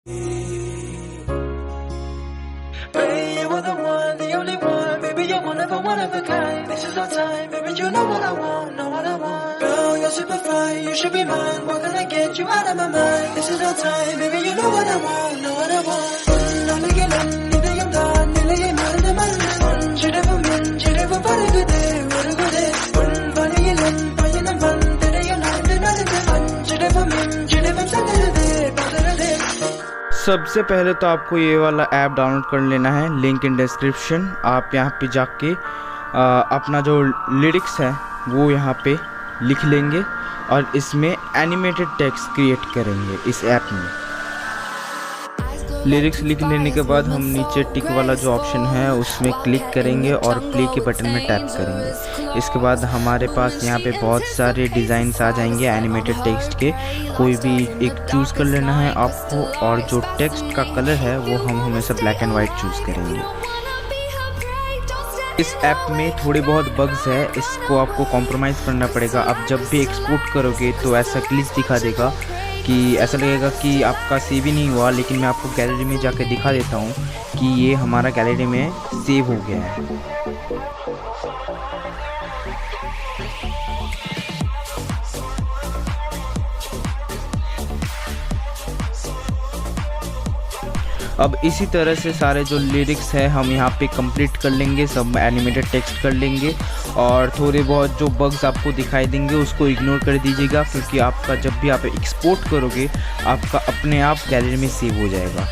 Baby, you are the one, the only one. Baby, you're one of a kind. This is our time, baby, you know what I want, know what I want. Girl, you're super fine, you should be mine. What can I get you out of my mind? This is our time, baby, you know what I want, know what I want. सबसे पहले तो आपको ये वाला app download कर लेना है, link in description. आप यहाँ पे जाके अपना जो लिरिक्स है वो यहाँ पे लिख लेंगे और इसमें एनिमेटेड टेक्स्ट क्रिएट करेंगे इस ऐप में। लिरिक्स लिख लेने के बाद हम नीचे टिक वाला जो ऑप्शन है उसमें क्लिक करेंगे और प्ले के बटन में टैप करेंगे। इसके बाद हमारे पास यहाँ पे बहुत सारे डिज़ाइंस आ जाएंगे एनिमेटेड टेक्स्ट के। कोई भी एक चूज़ कर लेना है आपको और जो टेक्स्ट का कलर है वो हम हमेशा ब्लैक एंड वाइट चूज़ करेंगे। इस ऐप में थोड़े बहुत बग्स है, इसको आपको कॉम्प्रोमाइज़ करना पड़ेगा। आप जब भी एक्सपोर्ट करोगे तो ऐसा ग्लिच दिखा देगा कि ऐसा लगेगा कि आपका सेव ही नहीं हुआ, लेकिन मैं आपको गैलरी में जाके दिखा देता हूँ कि ये हमारा गैलरी में सेव हो गया है। अब इसी तरह से सारे जो लिरिक्स है हम यहाँ पे कंप्लीट कर लेंगे, सब एनिमेटेड टेक्स्ट कर लेंगे और थोड़े बहुत जो बग्स आपको दिखाई देंगे उसको इग्नोर कर दीजिएगा, क्योंकि आपका जब भी आप एक्सपोर्ट करोगे आपका अपने आप गैलरी में सेव हो जाएगा।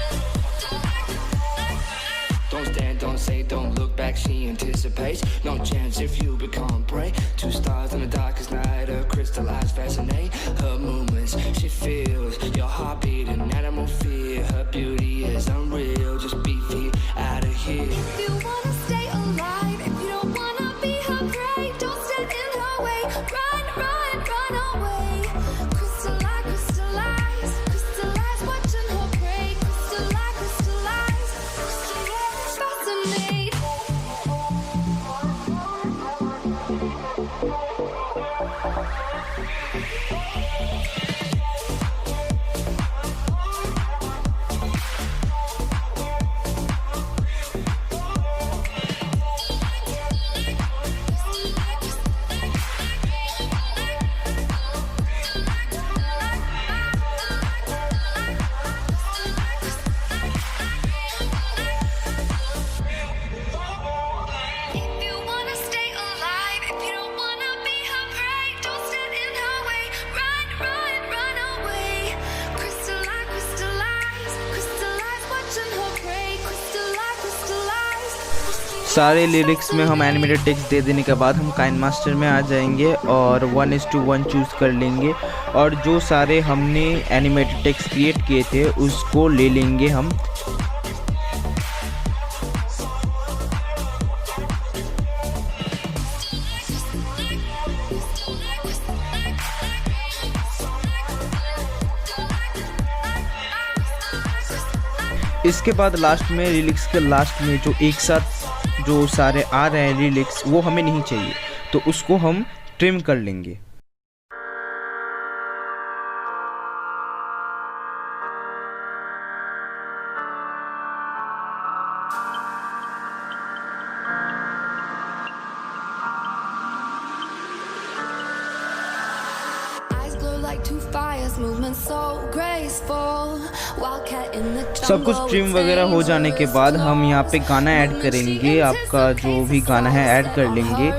सारे लिरिक्स में हम एनिमेटेड टेक्स्ट दे देने के बाद हम काइनमास्टर में आ जाएंगे और 1:1 चूज़ कर लेंगे और जो सारे हमने एनिमेटेड टेक्स्ट क्रिएट किए थे उसको ले लेंगे हम। इसके बाद लास्ट में लिरिक्स के लास्ट में जो एक साथ जो सारे आ रहे हैं लिरिक्स वो हमें नहीं चाहिए, तो उसको हम ट्रिम कर लेंगे। सब कुछ ट्रिम वगैरह हो जाने के बाद हम यहाँ पे गाना ऐड करेंगे, आपका जो भी गाना है ऐड कर लेंगे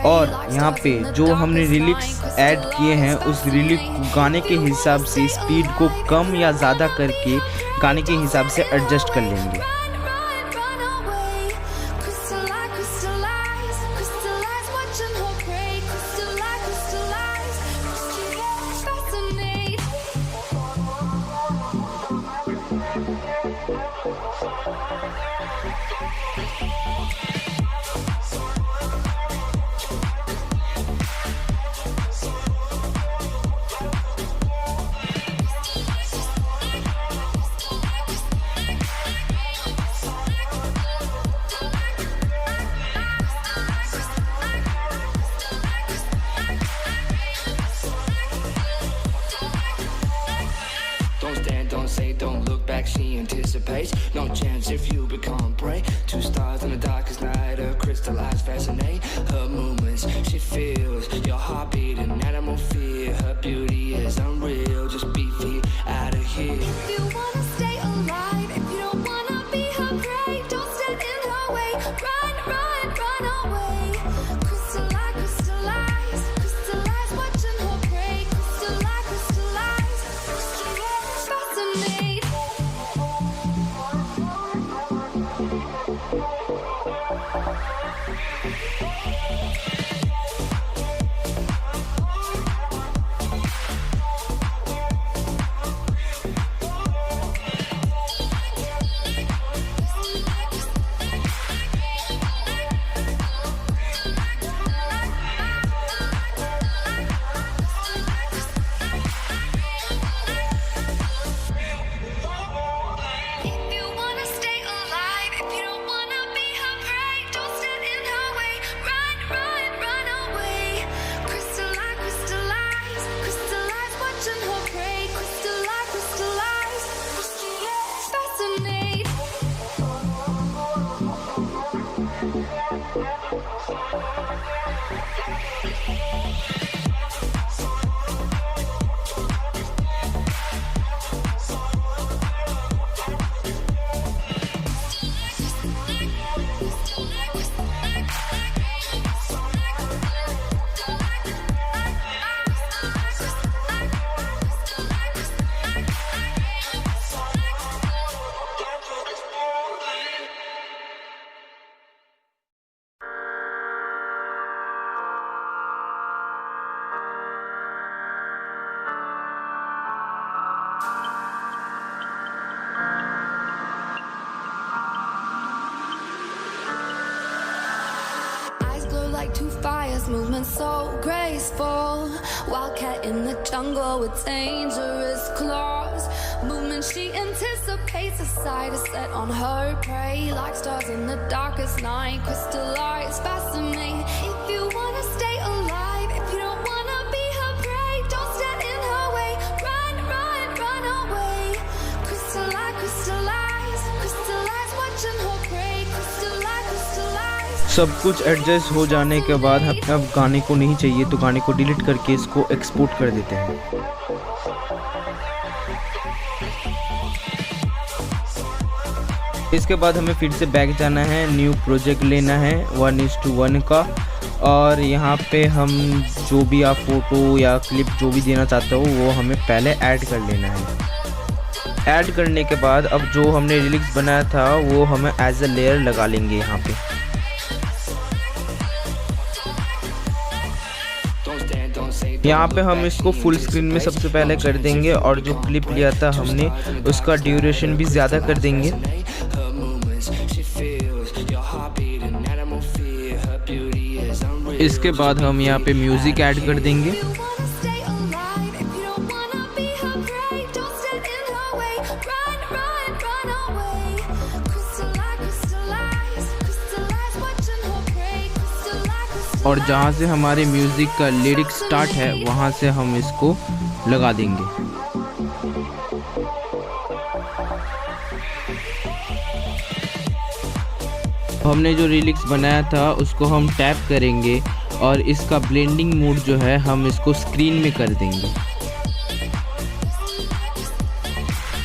और यहाँ पे जो हमने लिरिक्स ऐड किए हैं उस लिरिक्स गाने के हिसाब से स्पीड को कम या ज़्यादा करके गाने के हिसाब से एडजस्ट कर लेंगे। she anticipates. No chance if you become prey. Two stars on the darkest night, her crystal eyes fascinate. Her movements, she feels your heartbeat, an animal fear. Her beauty is unreal, just be feet out of here. If you wanna stay alive, if you don't wanna be her prey, don't stand in her way. Run, run, run away. Crystallize, crystallize, crystallize, watching her prey. Crystallize, crystallize, crystallize, fascinate. If you wanna stay alive, if you don't wanna be her prey, don't stand in her way. Run, run, run away. Crystallize, crystallize, crystallize, watching her prey. Crystallize, crystallize, crystallize, fascinate. Eyes glow like two fires, movement so graceful. Wildcat in the jungle with dangerous claws. Movement she anticipates, a sight is set on her prey. Like stars in the darkest night, crystallize, fascinate. If you wanna stay alive, if you don't wanna be her prey, don't stand in her way. Run, run, run away. Crystallize, crystallize, crystallize, watching her prey. Crystallize, crystallize. सब कुछ adjust हो जाने के बाद हमें अब गाने को नहीं चाहिए तो गाने को डिलीट करके इसको एक्सपोर्ट कर देते हैं। इसके बाद हमें फिर से बैक जाना है, न्यू प्रोजेक्ट लेना है 1:1 का, और यहाँ पे हम जो भी आप फोटो या क्लिप जो भी देना चाहते हो वो हमें पहले ऐड कर लेना है। ऐड करने के बाद अब जो हमने लिरिक्स बनाया था वो हमें एज अ लेयर लगा लेंगे यहाँ पे। यहाँ पे हम इसको फुल स्क्रीन में सबसे पहले कर देंगे और जो क्लिप लिया था हमने उसका ड्यूरेशन भी ज़्यादा कर देंगे। इसके बाद हम यहाँ पे म्यूज़िक ऐड कर देंगे। और जहाँ से हमारे म्यूज़िक का लिरिक्स स्टार्ट है वहाँ से हम इसको लगा देंगे। हमने जो लिरिक्स बनाया था उसको हम टैप करेंगे और इसका ब्लेंडिंग मोड जो है हम इसको स्क्रीन में कर देंगे।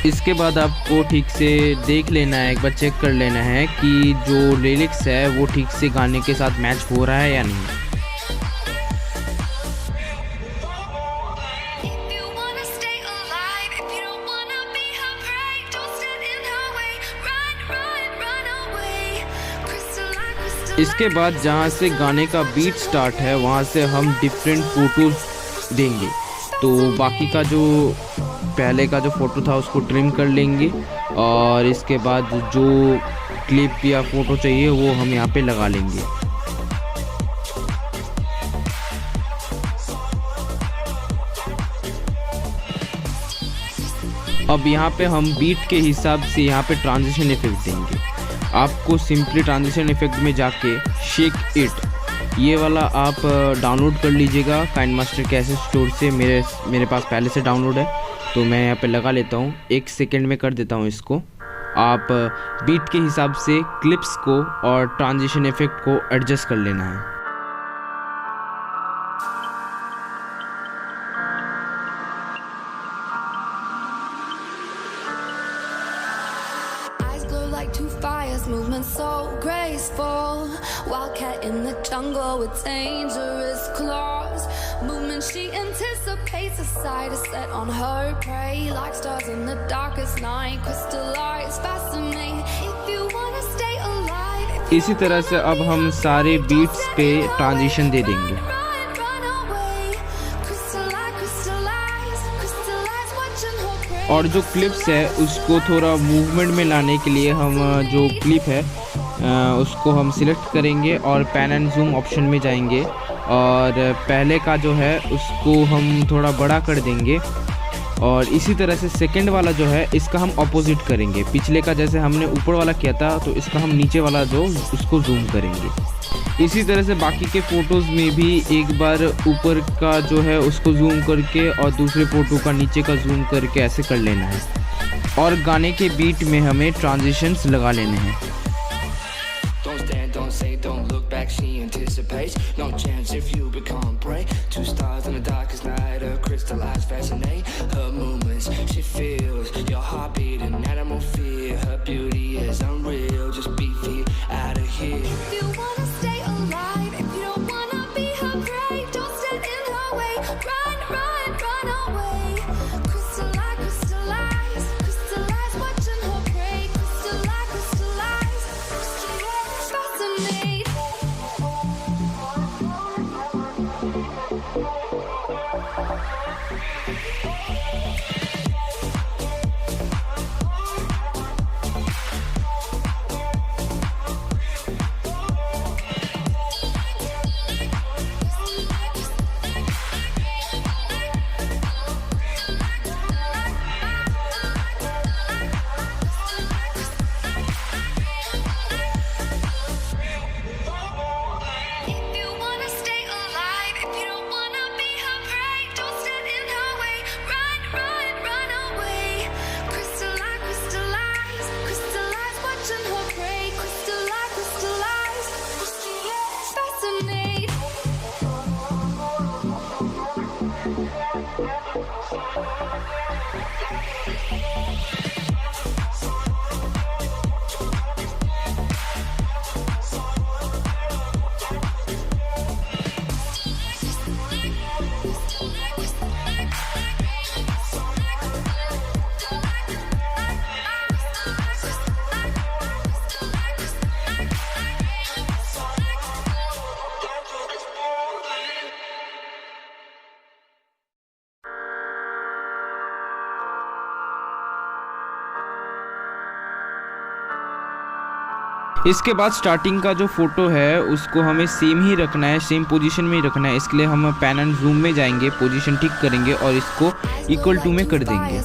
इसके बाद आपको ठीक से देख लेना है, एक बार चेक कर लेना है कि जो लिरिक्स है वो ठीक से गाने के साथ मैच हो रहा है या नहीं। इसके बाद जहाँ से गाने का बीट स्टार्ट है वहाँ से हम डिफरेंट फ़ोटोज़ देंगे। तो बाकी का जो पहले का जो फ़ोटो था उसको ट्रिम कर लेंगे और इसके बाद जो क्लिप या फ़ोटो चाहिए वो हम यहाँ पे लगा लेंगे। अब यहाँ पे हम बीट के हिसाब से यहाँ पे ट्रांजिशन इफेक्ट देंगे। आपको सिंपली ट्रांजिशन इफेक्ट में जाके शेक इट ये वाला आप डाउनलोड कर लीजिएगा काइनमास्टर कैसेट स्टोर से। मेरे पास पहले से डाउनलोड है, तो मैं यहाँ पे लगा लेता हूँ। 1 सेकंड में कर देता हूँ इसको। आप बीट के हिसाब से क्लिप्स को और ट्रांजिशन इफेक्ट को एडजस्ट कर लेना है। Like two fires, movement so graceful. Wildcat in the jungle with dangerous claws. Movement she anticipates, a sight is set on her prey. Like stars in the darkest night, crystallize, fascinate. If you wanna stay alive. इसी तरह से अब हम सारे beats पे transition दे देंगे। और जो क्लिप्स है उसको थोड़ा मूवमेंट में लाने के लिए हम जो क्लिप है उसको हम सिलेक्ट करेंगे और पैन एंड जूम ऑप्शन में जाएंगे, और पहले का जो है उसको हम थोड़ा बड़ा कर देंगे। और इसी तरह से सेकंड वाला जो है इसका हम ऑपोजिट करेंगे। पिछले का जैसे हमने ऊपर वाला किया था, तो इसका हम नीचे वाला जो उसको जूम करेंगे। इसी तरह से बाकी के फ़ोटोज़ में भी एक बार ऊपर का जो है उसको जूम करके और दूसरे फ़ोटो का नीचे का जूम करके ऐसे कर लेना है। और गाने के बीट में हमें ट्रांजिशंस लगा लेने हैं। She anticipates, no chance if you become prey. Two stars in the darkest night, her crystallized fascinate. Her movements, she feels your heartbeat, an animal fear. Her beauty is unreal, just be feet out of here. If you wanna stay alive, if you don't wanna be her prey, don't stand in her way. Run, run, run away. Crystallize, crystallize, crystallize, watching her prey. Crystallize, crystallize, crystallize, fascinate. इसके बाद starting का जो photo है उसको हमें same ही रखना है, same position में ही रखना है। इसके लिए हम पैन एंड जूम में जाएंगे, पोजीशन ठीक करेंगे और इसको इक्वल टू में कर देंगे।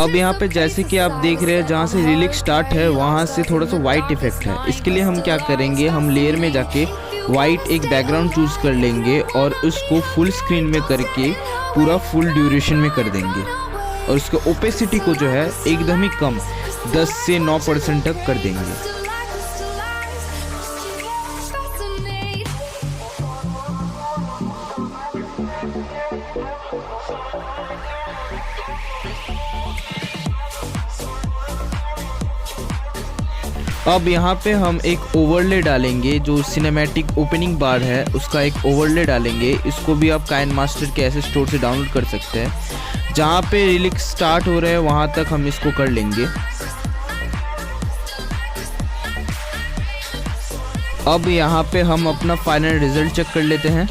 अब यहाँ पे जैसे कि आप देख रहे हैं जहाँ से लिरिक्स स्टार्ट है वहाँ से थोड़ा सा वाइट इफेक्ट है। इसके लिए हम क्या करेंगे, हम लेयर में जाके वाइट एक बैकग्राउंड चूज़ कर लेंगे और उसको फुल स्क्रीन में करके पूरा फुल ड्यूरेशन में कर देंगे। और उसके ओपेसिटी को जो है एकदम ही कम 10 से 9% तक कर देंगे। अब यहाँ पे हम एक ओवरले डालेंगे, जो सिनेमैटिक ओपनिंग बार है उसका एक ओवरले डालेंगे। इसको भी आप काइनमास्टर के ऐसे स्टोर से डाउनलोड कर सकते हैं। जहाँ पे लिरिक्स स्टार्ट हो रहे हैं वहाँ तक हम इसको कर लेंगे। अब यहाँ पे हम अपना फाइनल रिजल्ट चेक कर लेते हैं।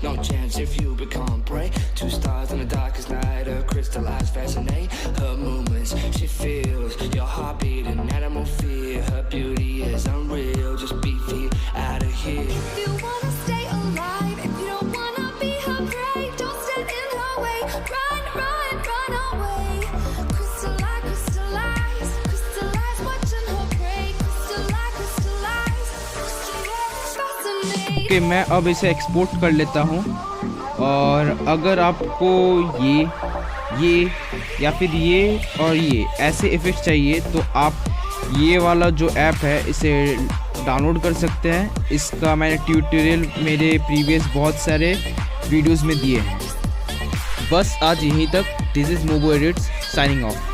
No chance if you become prey. Two stars in the darkest night, her crystallized fascinate. Her movements, she feels your heartbeat, an animal fear. Her beauty is unreal, just be feet out of here. If you wanna stay alive, if you don't wanna be her prey, don't stand in her way. Run, run, run away. Okay, मैं अब इसे export कर लेता हूँ। और अगर आपको ये या फिर ये और ये ऐसे इफ़ेक्ट चाहिए तो आप ये वाला जो ऐप है इसे डाउनलोड कर सकते हैं। इसका मैंने ट्यूटोरियल मेरे प्रीवियस बहुत सारे वीडियोस में दिए हैं। बस आज यहीं तक। This is Mobo Edits signing of.